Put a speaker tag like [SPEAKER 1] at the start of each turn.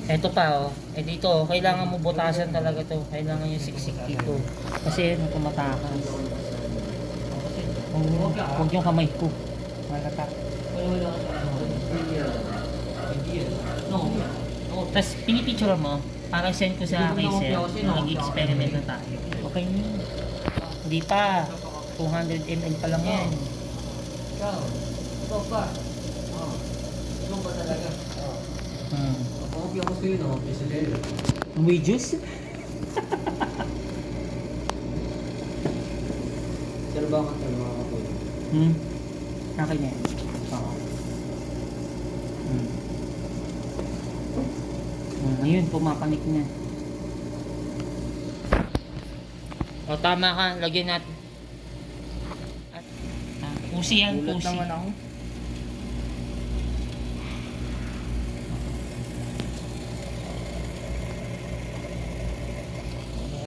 [SPEAKER 1] Eto pa oh. Eh dito, kailangan mo butasan talaga to. Kailangan yung siksik dito. Kasi ano tumatakas. Huwag yung kamay ko. Malata. Tapos pinipicture mo para send ko sa kay Sir. Nag-experiment na tayo. Okay na yun. Hindi pa. 200 ml pa lang yan.
[SPEAKER 2] Ikaw pa. Ikaw pa talaga. Pag-copy ako sa'yo, no? Pisilero.
[SPEAKER 1] May juice?
[SPEAKER 2] Sir, ba ka tayo mga kapag?
[SPEAKER 1] Akin na yan. Oo. Ayun, pumapanik na. O, tama ka. Lagyan natin. Pusi yan,
[SPEAKER 2] Ulat
[SPEAKER 1] pusi.
[SPEAKER 2] naman ako.